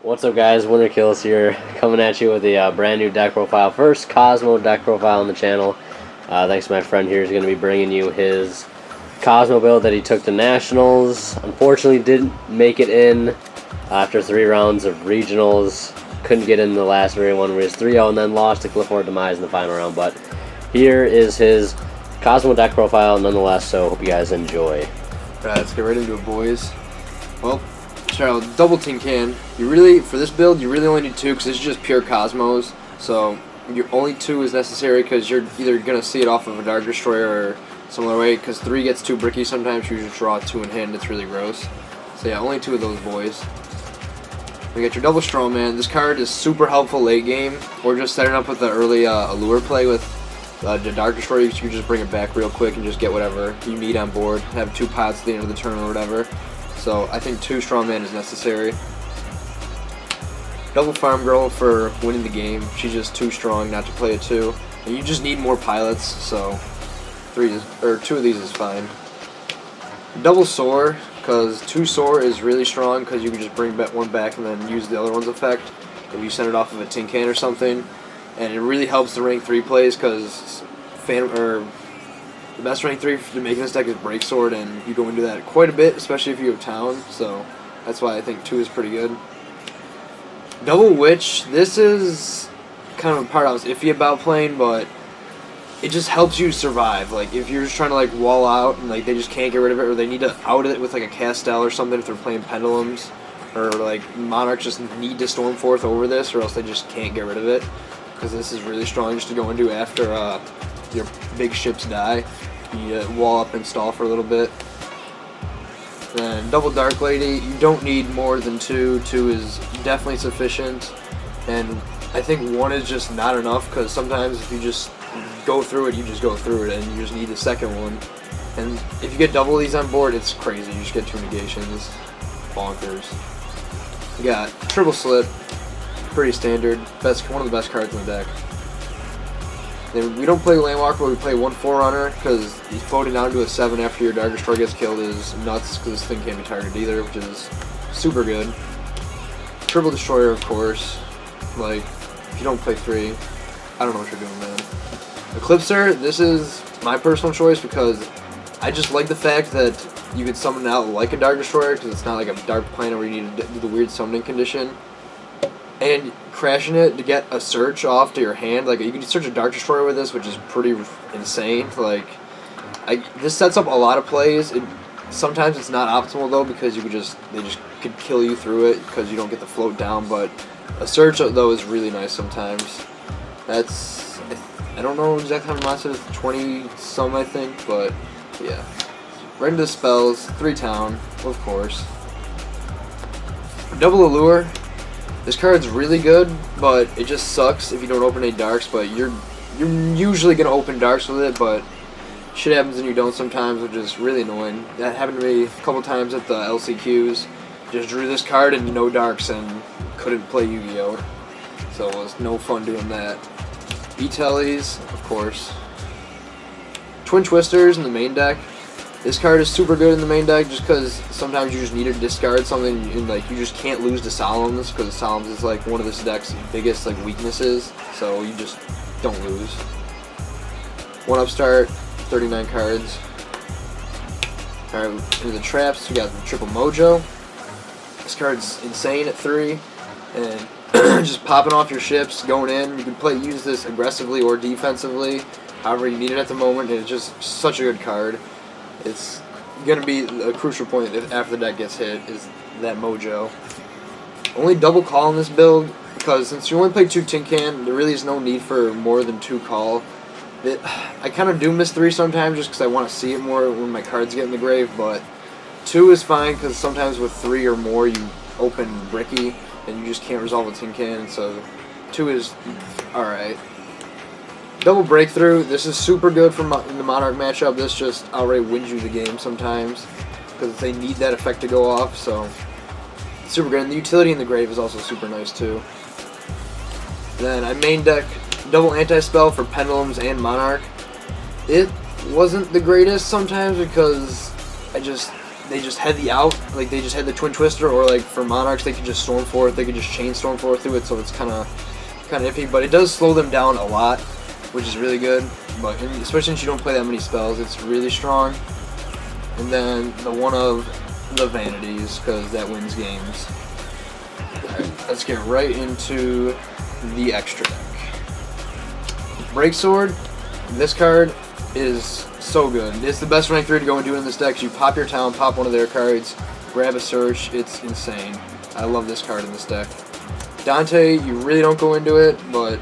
What's up, guys? Winter Kills here, coming at you with a brand new deck profile. First Kozmo deck profile on the channel. Thanks to my friend here, who's going to be bringing you his Kozmo build that he took to Nationals. Unfortunately, didn't make it in after 3 rounds of regionals. Couldn't get in the last very one where he was 3-0 and then lost to Clifford Demise in the final round. But here is his Kozmo deck profile nonetheless, so hope you guys enjoy. Alright, let's get right into it, boys. Well, Charles, double tin can. You really, for this build, you really only need 2 because this is just pure Cosmos. So, your only 2 is necessary because you're either going to see it off of a Dark Destroyer or similar way, because 3 gets too bricky sometimes. You just draw 2 in hand, it's really gross. So yeah, only 2 of those boys. We got your double Strawman. This card is super helpful late game, or just setting up with the early Allure play with the Dark Destroyer. You can just bring it back real quick and just get whatever you need on board. Have 2 pots at the end of the turn or whatever. So I think 2 Strawman is necessary. Double Farm Girl for winning the game. She's just too strong not to play a 2. And you just need more pilots, so 2 of these is fine. Double Soar, because 2 Soar is really strong because you can just bring one back and then use the other one's effect if you send it off of a tin can or something. And it really helps the rank 3 plays because the best rank 3 to make this deck is Break Sword, and you go into that quite a bit, especially if you have Town, so that's why I think 2 is pretty good. Double Witch, this is kind of a part I was iffy about playing, but it just helps you survive. Like, if you're just trying to, like, wall out and, like, they just can't get rid of it, or they need to out it with, like, a Castel or something if they're playing Pendulums, or, like, Monarchs just need to Stormforth over this, or else they just can't get rid of it, because this is really strong just to go into after your big ships die. You wall up and stall for a little bit. And Double Dark Lady, you don't need more than 2. 2 is definitely sufficient. And I think 1 is just not enough, because sometimes if you just go through it, you just go through it, and you just need the second one. And if you get double these on board, it's crazy. You just get 2 negations. Bonkers. You got Triple Slip. Pretty standard. One of the best cards in the deck. Then we don't play Landwalker, but we play 1 Forerunner, because he's floating down to a 7 after your Dark Destroyer gets killed is nuts, because this thing can't be targeted either, which is super good. Triple Destroyer, of course. Like, if you don't play 3, I don't know what you're doing, man. Eclipser, this is my personal choice, because I just like the fact that you could summon it out like a Dark Destroyer, because it's not like a Dark Planet where you need to do the weird summoning condition. And crashing it to get a search off to your hand, like you can search a Dark Destroyer with this, which is pretty insane. Like, this sets up a lot of plays. Sometimes it's not optimal though, because they just could kill you through it because you don't get the float down. But a search though is really nice sometimes. I don't know exactly how much it is, 20 some I think, but yeah. Right into the spells, 3 Town, of course. Double Allure. This card's really good, but it just sucks if you don't open any darks, but you're usually going to open darks with it, but shit happens and you don't sometimes, which is really annoying. That happened to me a couple times at the LCQs. Just drew this card and no darks and couldn't play Yu-Gi-Oh! So it was no fun doing that. E-Tellies, of course. Twin Twisters in the main deck. This card is super good in the main deck just because sometimes you just need to discard something and like you just can't lose to Solemns, because Solemns is like one of this deck's biggest like weaknesses, so you just don't lose. 1 Upstart, 39 cards. Alright, into the traps, we got the Triple Mojo. This card's insane at 3, and just popping off your ships, going in. You can use this aggressively or defensively, however you need it at the moment, and it's just such a good card. It's going to be a crucial point after the deck gets hit, is that Mojo. Only double call in this build, because since you only play 2 Tin Can, there really is no need for more than 2 call. I kind of do miss 3 sometimes just because I want to see it more when my cards get in the grave, but 2 is fine because sometimes with 3 or more you open Bricky and you just can't resolve a Tin Can, so 2 is alright. Double Breakthrough, this is super good for in the Monarch matchup. This just outright wins you the game sometimes, because they need that effect to go off, so super good. And the utility in the grave is also super nice too. Then I main deck double anti-spell for Pendulums and Monarch. It wasn't the greatest sometimes because they just head the out, like they just head the Twin Twister, or like for Monarchs they could just Stormforth, they could just chain Stormforth through it, so it's kind of iffy, but it does slow them down a lot, which is really good. But especially since you don't play that many spells, it's really strong. And then the one of the Vanities, because that wins games. Alright, let's get right into the extra deck. Breaksword, this card is so good. It's the best rank 3 to go and do in this deck. You pop your town, pop one of their cards, grab a search. It's insane. I love this card in this deck. Dante, you really don't go into it, but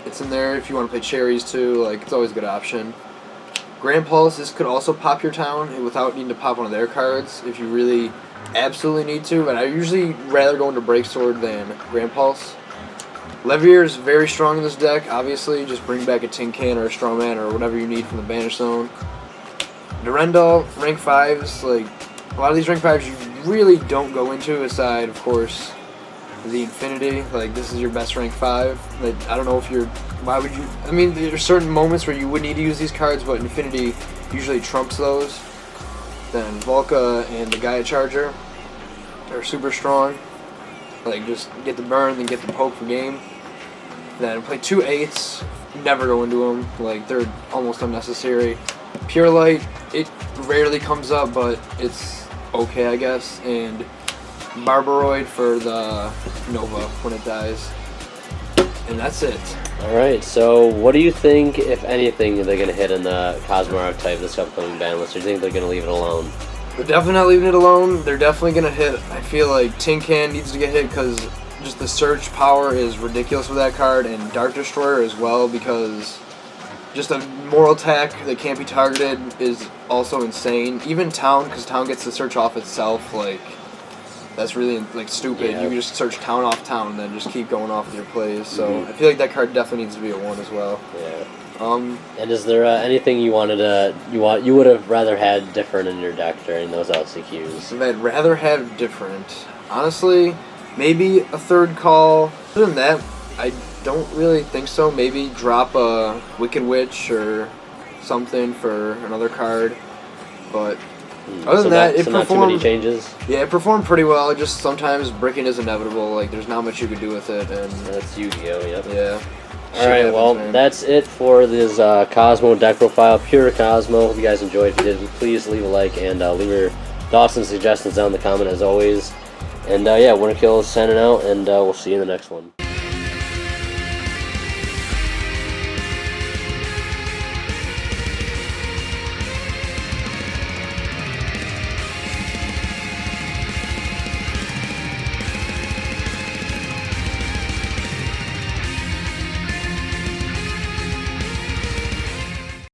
it's in there if you want to play cherries too. Like, it's always a good option. Grand Pulse, this could also pop your town without needing to pop one of their cards if you really absolutely need to, but I usually rather go into Breaksword than Grand Pulse. Levier is very strong in this deck, obviously. Just bring back a Tin Can or a Straw Man or whatever you need from the Banish Zone. Durendal, rank 5s, like, a lot of these rank 5s you really don't go into, aside, of course, the Infinity. Like, this is your best rank 5. Like, I don't know if you're... Why would you... I mean, there are certain moments where you would need to use these cards, but Infinity usually trumps those. Then Volca and the Gaia Charger are super strong. Like, just get the burn, then get the poke for game. Then play 2 8s. Never go into them. Like, they're almost unnecessary. Pure Light, it rarely comes up, but it's okay, I guess. And Barbaroid for the Nova when it dies. And that's it. Alright, so what do you think, if anything, they're going to hit in the Kozmo archetype this upcoming ban list? Or do you think they're going to leave it alone? They're definitely not leaving it alone. They're definitely going to hit. I feel like Tin Can needs to get hit because just the search power is ridiculous with that card, and Dark Destroyer as well, because just a moral attack that can't be targeted is also insane. Even Town, because Town gets the search off itself, like, that's really, like, stupid. Yeah. You can just search Town off Town and then just keep going off with your plays. So I feel like that card definitely needs to be a 1 as well. Yeah. And is there anything you wanted to you would have rather had different in your deck during those LCQs? I'd rather have different. Honestly, maybe a third call. Other than that, I don't really think so. Maybe drop a Wicked Witch or something for another card. But other than that, it not too performed. many changes. Yeah, it performed pretty well. It just sometimes bricking is inevitable. Like, there's not much you can do with it, and That's Yu-Gi-Oh. Yep. yeah. Alright, well, that's it for this Kozmo deck profile, pure Kozmo. Hope you guys enjoyed. If you did, please leave a like and leave your thoughts and suggestions down in the comment as always. And yeah, Winter Kill is signing out, and we'll see you in the next one.